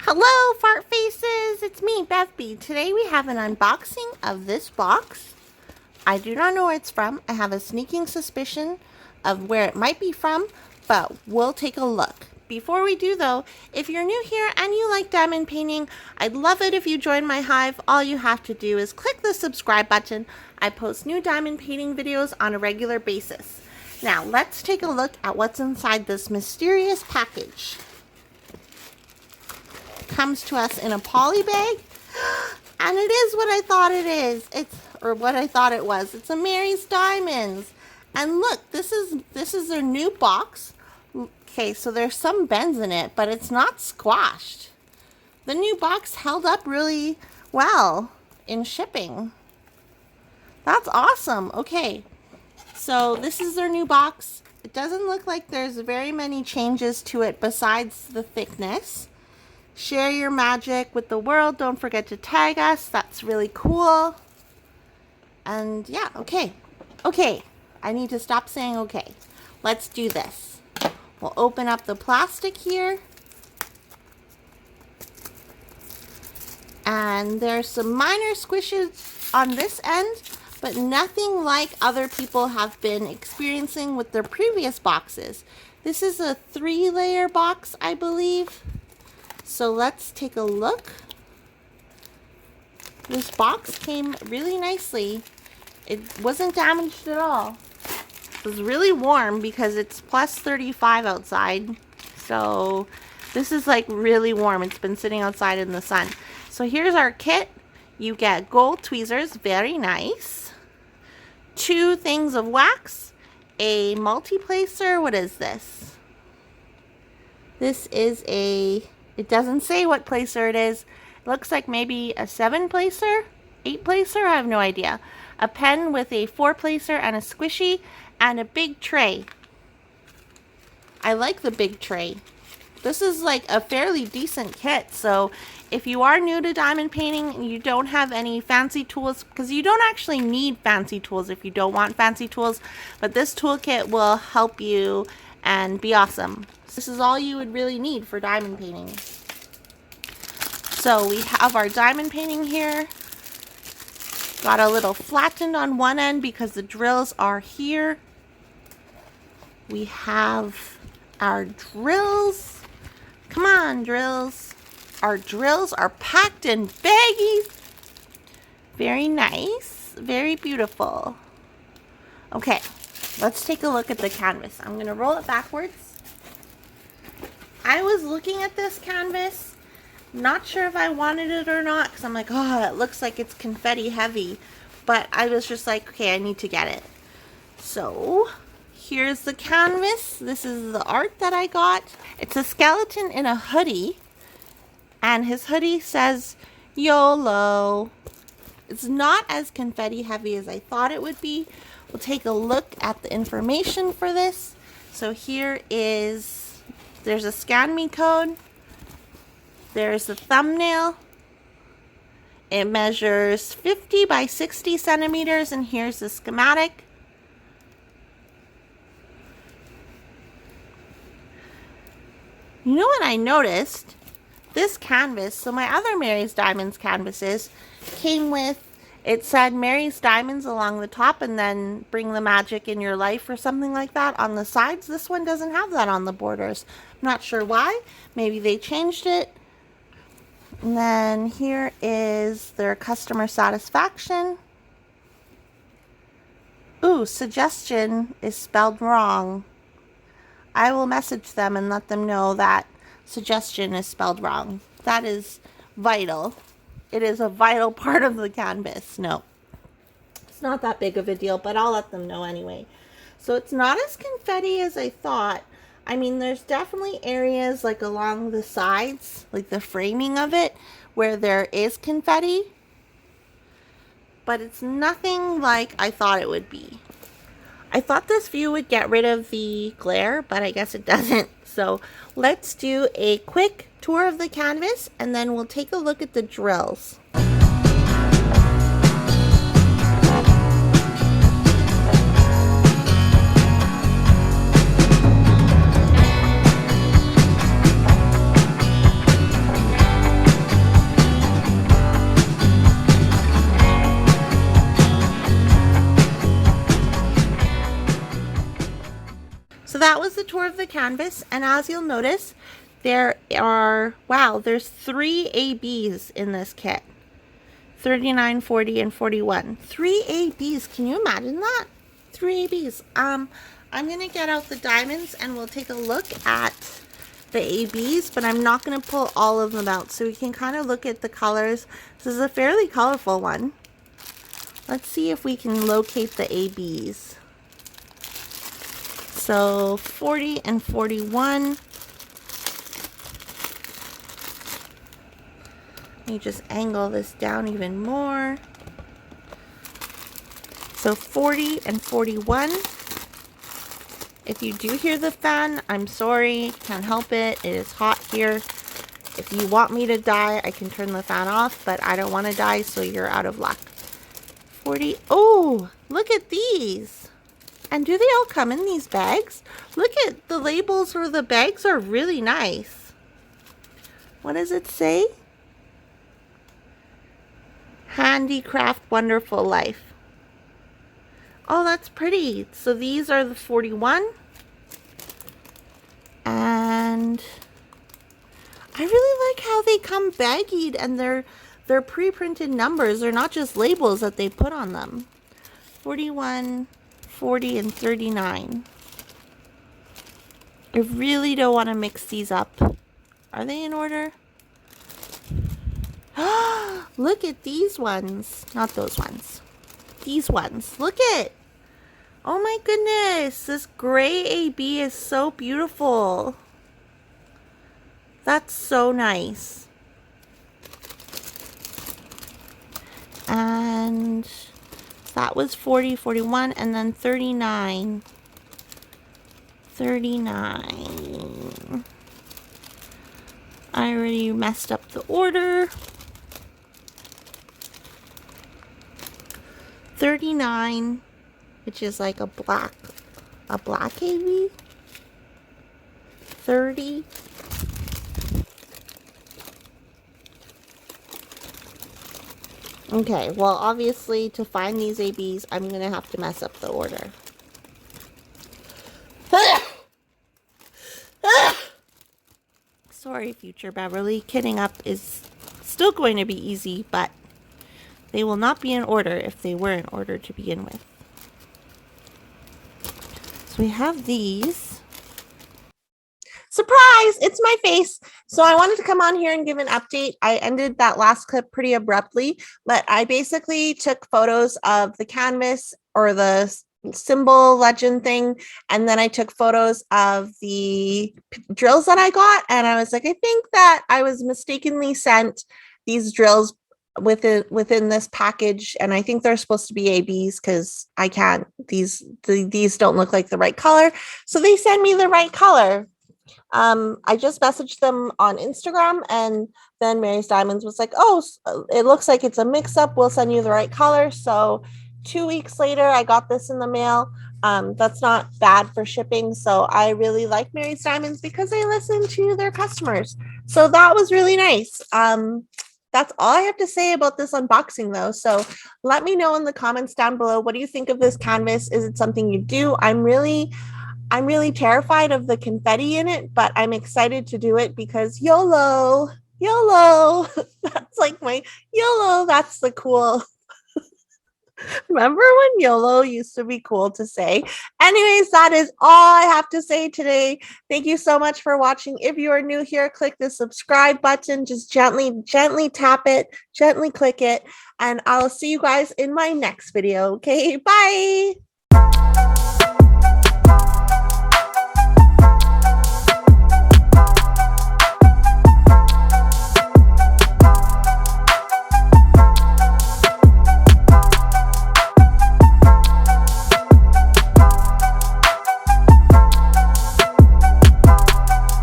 Hello, fart faces! It's me, BevBee. Today we have an unboxing of this box. I do not know where it's from. I have a sneaking suspicion of where it might be from, but we'll take a look. Before we do though, if you're new here and you like diamond painting, I'd love it if you join my hive. All you have to do is click the subscribe button. I post new diamond painting videos on a regular basis. Now let's take a look at what's inside this mysterious package. Comes to us in a poly bag, and it is what I thought it is. What I thought it was. It's a Mary's Diamonds. And look, this is their new box. Okay, so there's some bends in it, but it's not squashed. The new box held up really well in shipping. That's awesome. Okay, so this is their new box. It doesn't look like there's very many changes to it besides the thickness. Share your magic with the world. Don't forget to tag us. That's really cool. And yeah, okay. Okay, I need to stop saying okay. Let's do this. We'll open up the plastic here. And there's some minor squishes on this end, but nothing like other people have been experiencing with their previous boxes. This is a 3-layer box, I believe. So let's take a look. This box came really nicely. It wasn't damaged at all. It was really warm because it's plus 35 outside. So this is like really warm. It's been sitting outside in the sun. So here's our kit. You get gold tweezers, very nice. 2 things of wax, a multi-placer. What is this? This is it doesn't say what placer it is. It looks like maybe a 7-placer, 8-placer, I have no idea. A pen with a 4-placer and a squishy, and a big tray. I like the big tray. This is like a fairly decent kit, so if you are new to diamond painting and you don't have any fancy tools, because you don't actually need fancy tools if you don't want fancy tools, but this toolkit will help you and be awesome. This is all you would really need for diamond painting. So we have our diamond painting here. Got a little flattened on one end because the drills are here. We have our drills. Come on, drills. Our drills are packed in baggies. Very nice. Very beautiful. Okay, let's take a look at the canvas. I'm going to roll it backwards. I was looking at this canvas, not sure if I wanted it or not, because I'm like, oh, it looks like it's confetti heavy. But I was just like, okay, I need to get it. So here's the canvas. This is the art that I got. It's a skeleton in a hoodie, and his hoodie says YOLO. It's not as confetti heavy as I thought it would be. We'll take a look at the information for this. So here is, there's a scan me code. There's the thumbnail. It measures 50 by 60 centimeters, and here's the schematic. You know what I noticed? This canvas, so my other Mary's Diamonds canvases came with, it said Mary's Diamonds along the top and then bring the magic in your life or something like that on the sides. This one doesn't have that on the borders. I'm not sure why. Maybe they changed it. And then here is their customer satisfaction. Ooh, suggestion is spelled wrong. I will message them and let them know that suggestion is spelled wrong. That is vital. It is a vital part of the canvas. No, it's not that big of a deal, but I'll let them know anyway. So it's not as confetti as I thought. I mean, there's definitely areas like along the sides, like the framing of it, where there is confetti. But it's nothing like I thought it would be. I thought this view would get rid of the glare, but I guess it doesn't. So let's do a quick tour of the canvas, and then we'll take a look at the drills. tour of the canvas, and as you'll notice, there are, wow, there's 3 ABs in this kit. 39, 40, and 41. 3 ABs. Can you imagine that? 3 ABs. I'm going to get out the diamonds and we'll take a look at the ABs, but I'm not going to pull all of them out, so we can kind of look at the colors. This is a fairly colorful one. Let's see if we can locate the ABs. So 40 and 41. Let me just angle this down even more. So 40 and 41. If you do hear the fan, I'm sorry, can't help it. It is hot here. If you want me to die, I can turn the fan off, but I don't want to die, so you're out of luck. 40. Oh, look at these. And do they all come in these bags? Look at the labels for the bags are really nice. What does it say? Handicraft Wonderful Life. Oh, that's pretty. So these are the 41. And I really like how they come baggied and they're pre-printed numbers. They're not just labels that they put on them. 41, 40, and 39. I really don't want to mix these up. Are they in order? Look at these ones. Not those ones. These ones. Look at. Oh my goodness. This gray AB is so beautiful. That's so nice. And that was 40, 41, and then 39. 39. I already messed up the order. 39, which is like a black AB. 30. Okay, well, obviously, to find these ABs, I'm going to have to mess up the order. Sorry, future Beverly. Kidding up is still going to be easy, but they will not be in order if they were in order to begin with. So we have these. Surprise! It's my face. So I wanted to come on here and give an update. I ended that last clip pretty abruptly, but I basically took photos of the canvas or the symbol legend thing, and then I took photos of the drills that I got, and I was like, I think that I was mistakenly sent these drills within this package, and I think they're supposed to be ABs because I can't, these don't look like the right color, so they send me the right color. I just messaged them on Instagram, and then Mary's Diamonds was like, oh, it looks like it's a mix-up, we'll send you the right color. So 2 weeks later, I got this in the mail. That's not bad for shipping. So I really like Mary's Diamonds because they listen to their customers. So that was really nice. That's all I have to say about this unboxing, though. So let me know in the comments down below. What do you think of this canvas? Is it something you do? I'm really terrified of the confetti in it, but I'm excited to do it because YOLO. That's like my YOLO. That's the cool. Remember when YOLO used to be cool to say? Anyways, that is all I have to say today. Thank you so much for watching. If you are new here, click the subscribe button. Just gently tap it, gently click it, and I'll see you guys in my next video. Okay, bye.